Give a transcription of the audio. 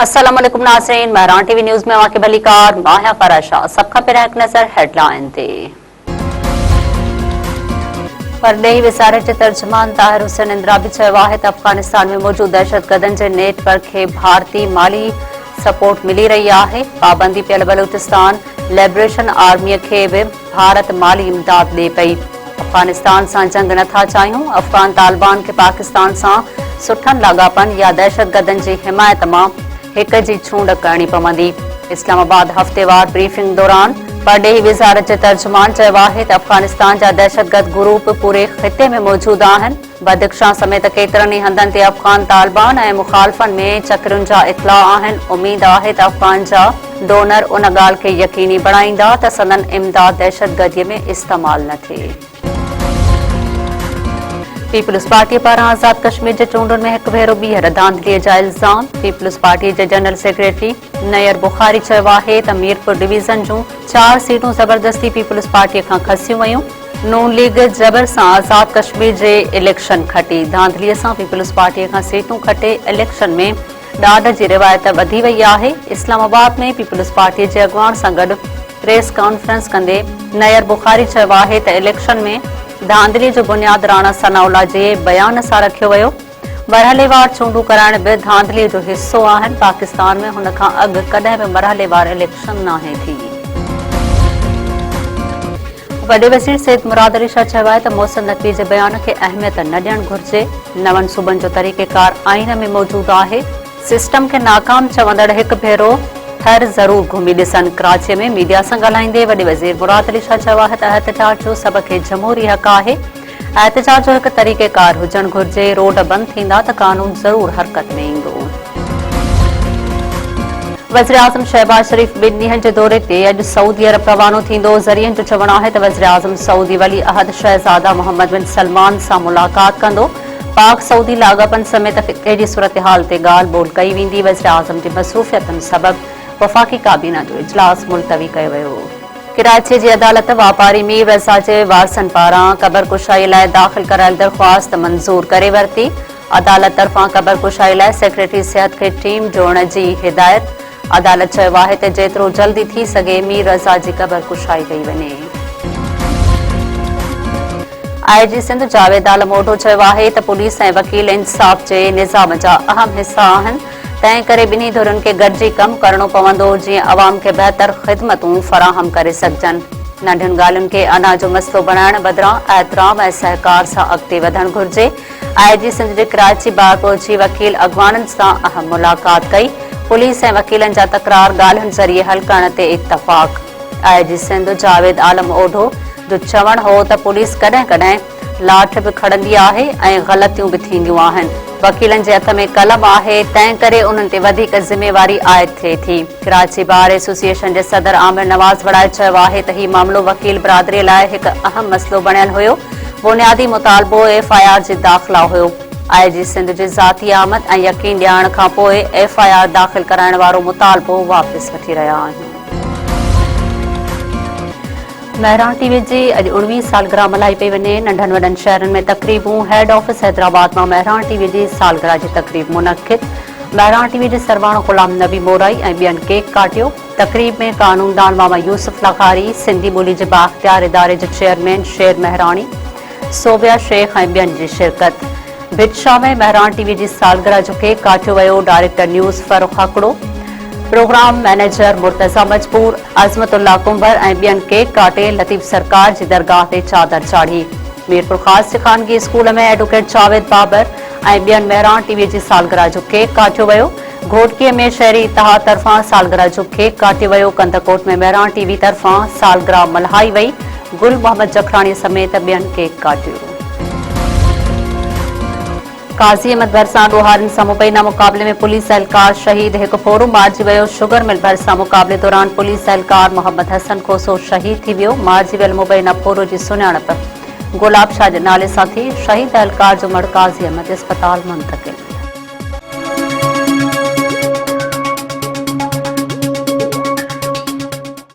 अस्सलाम वालेकुम नाज़रीन, महरान टीवी न्यूज़ में वाक़िअ भलीकार माहिया फराशा। सबका पहिरियां हिकु नज़र हेडलाइन ते। परॾेही विज़ारत जे तर्जुमान ताहिर हुसैन इंद्राबी चयो आहे त अफ़गानिस्तान में मौजूद दहशतगर्दनि जे नेटवर्क खे भारतीय माली सपोर्ट मिली रही आहे। पाबंदी पियल बलूचिस्तान लिबरेशन आर्मीअ खे बि भारत माली इमदाद ॾिए पई। अफ़गानिस्तान सां जंग नथा चाहियूं। अफ़गान तालिबान खे पाकिस्तान सां सुठनि लाॻापनि या दहशतगर्दनि जी हिमायत मां हिक जी चूंड करणी पवंदी। इस्लामाबाद हफ़्तेवार ब्रीफिंग दौरान परॾेही विज़ारत जे तर्जुमान चयो आहे त अफ़गानिस्तान जा दहशतगर्द ग्रुप पूरे ख़िते में मौजूद आहिनि। बदख्शां समेत केतिरनि ई हंधनि ते अफ़गान तालिबान ऐं मुख़ालिफ़नि में चकरुनि जा इतला आहिनि। उमीद आहे त अफ़गान जा डोनर उन ॻाल्हि खे यकीनी बणाईंदा त संदन इमदाद दहशतगर्दीअ में इस्तेमालु न थिए। पीपल्स पार्टी पारां आज़ाद कश्मीर जे चूंडुनि में हिकु भेरो ॿीहर धांधलीअ जा इल्ज़ाम। पीपल्स पार्टी जे जनरल सेक्रेटरी नयर बुखारी चयो आहे त मीरपुर डिवीज़न जूं 4 सीटूं ज़बरदस्ती पीपल्स पार्टीअ खां खसियूं वयूं। नून लीग जबर सां आज़ाद कश्मीर जे इलेक्शन खटी। धांधलीअ सां पीपल्स पार्टीअ खां सीटूं खटे इलेक्शन में ॾाढ जी रिवायत वधी वई आहे। इस्लामाबाद में पीपल्स पार्टीअ जे अॻुवाण सां गॾु प्रेस कॉन्फ्रेंस कंदे नयर बुखारी चयो आहे त इलेक्शन में धांधली जो बुनियाद राणा सनाउल्ला जे बयान सां रखियो वियो। मरहलेवार चूंडूं कराइण बि धांधलीअ जो हिसो आहिनि। पाकिस्तान में हुन खां अॻु कॾहिं बि मरहलेवार इलेक्शन नाहे थी। वॾे वज़ीर सैयद मुराद अली शाह चयो आहे त मोहसिन नक़वी जे बयान खे अहमियत न ॾियणु घुर्जे। नवनि सूबनि जो तरीक़ेकार आइन में मौजूदु आहे। सिस्टम खे नाकाम चवंदड़ हिकु भेरो थर ज़रूर घुमी ॾिसनि। कराचीअ में मीडिया सां ॻाल्हाईंदे वॾे वज़ीर मुराद अली शाह चयो आहे त एहतजाज जो सभ खे जमहूरी हक़ आहे। एहतजाज जो हिकु तरीक़ेकार हुजणु घुर्जे। रोड बंदि थींदा त कानून ज़रूर हरकत में ईंदो। वज़ीर आज़म शहबाज शरीफ़ 2 ॾींहनि जे दौरे ते अॼु सऊदी अरब रवानो थींदो। ज़रियनि जो चवणु आहे त वज़ीर आज़म सऊदी वली अहद शहज़ादा मोहम्मद बिन सलमान सां मुलाक़ात कंदो। पाक सऊदी लाॻापनि समेत ख़िते जी सूरतहाल ते ॻाल्हि ॿोल कई वेंदी। वज़ीर आज़म जी मसरूफ़ियतुनि सबबि वफ़ाक़ी काबीना जो इजलास मुलतवी कयो वियो। कराची जी अदालत वापारी मीर रज़ा जे वारसनि पारां क़बर लाइ दाख़िल करायल दरख़्वास्त मंज़ूर करे वरिती। अदालत तरफ़ां क़बर लाइ सेक्रेटरी सिहत खे टीम जोड़ण जी हिदायत। अदालत चयो आहे त जेतिरो जल्दी थी सघे मीर रज़ा जी क़बर कई वञे। IG सिंध जावेद आलम ओढो चयो आहे त पुलिस ऐं वकील इंसाफ़ जे निज़ाम जा अहम हिस्सा आहिनि। तंहिं करे ॿिन्ही धुरनि खे गॾिजी कमु करणो पवंदो जीअं अवाम खे बहितर ख़िदमतूं फ़राहम करे सघजनि। नंढियुनि ॻाल्हियुनि खे अना जो मसइलो बणाइण बदिरां एतिराम ऐं सहकार सां अॻिते वधणु घुर्जे। IG सिंध जे कराची बार पहुची वकील अॻवाननि सां अहम मुलाक़ात कई। पुलिस ऐं वकीलनि जा तकरार ॻाल्हियुनि ज़रिए हल करण ते इत्तफ़ाक़। IG सिंध जावेद आलम ओढो जो चवणु हो त पुलिस कॾहिं कॾहिं लाठ बि खणंदी आहे ऐं ग़लतियूं बि थींदियूं आहिनि। वकीलनि जे हथ में कलम आहे, तंहिं करे उन्हनि ते वधीक ज़िम्मेवारी आयद थिए थी। कराची बार एसोसिएशन जे सदर आमिर नवाज़ वड़ाए चयो आहे त हीउ मामिलो वकील बिरादरीअ लाइ हिकु अहम मसइलो बणियल हुयो। बुनियादी मुतालबो FIR जी दाख़िला हुयो। IG सिंध जे ज़ाती आमद ऐं यकीन ॾियारण खां पोइ FIR दाख़िल कराइण वारो मुतालबो वापसि वठी रहिया आहियूं। महरान टीवी जी अॼु 19वीं सालगिरह मल्हाई पई वञे। नंढनि वॾनि शहरनि में तक़रीबूं। हेड ऑफिस हैदराबाद मां महरान टीवी जी सालगिरह जी तक़रीब मुनक़िद। महरान टीवी जे सरवाण ग़ुलाम नबी मोराई ऐं ॿियनि केक काटियो। तक़रीब में कानूनदान मामा यूसुफ लखारी, सिंधी ॿोली जे बाख्तियार इदारे जे चेयरमैन शेर महराणी, सोबिया शेख ऐं ॿियनि जी शिरकत। भिटशाह में महरान टीवी जी सालगिरह जो केक काटियो वियो। Director news Farooq Hakro, programme manager Murtaza Majboor, Azmatullah कुंभर ऐं ॿियनि केक काटे लतीफ़ सरकार जी दरगाह ते चादर चाढ़ी। मीरपुर ख़ासि ख़ानगी स्कूल में एडवोकेट जावेद बाबर ऐं ॿियनि महरान टीवी जी सालगिरह जो केक काटियो वियो। घोटकीअ में शहरी इतिहाद तरफ़ां सालगिरह जो केक काटियो वियो। कंदकोट में महरान टीवी तरफ़ां सालगिरह मल्हाई वई। गुल मोहम्मद जखराणी समेत ॿियनि केक काटियो। काज़ी अहमद भरिसां ॾोहारियुनि सां मुबैना मुक़ाबले में पुलिस एहलकार शहीद। हिकु फोरो मारिजी वियो। शुगर मिल भरिसां मुक़ाबले दौरान पुलिस एहलकार मोहम्मद हसन खोसो शहीद थी वियो। मारिजी वियल मुबैना फोरो जी सुञाणप गुलाब शाह जे नाले सां थी। शहीद एहलकार जो मड़ काज़ी अहमद अस्पताल मुंतक़िल।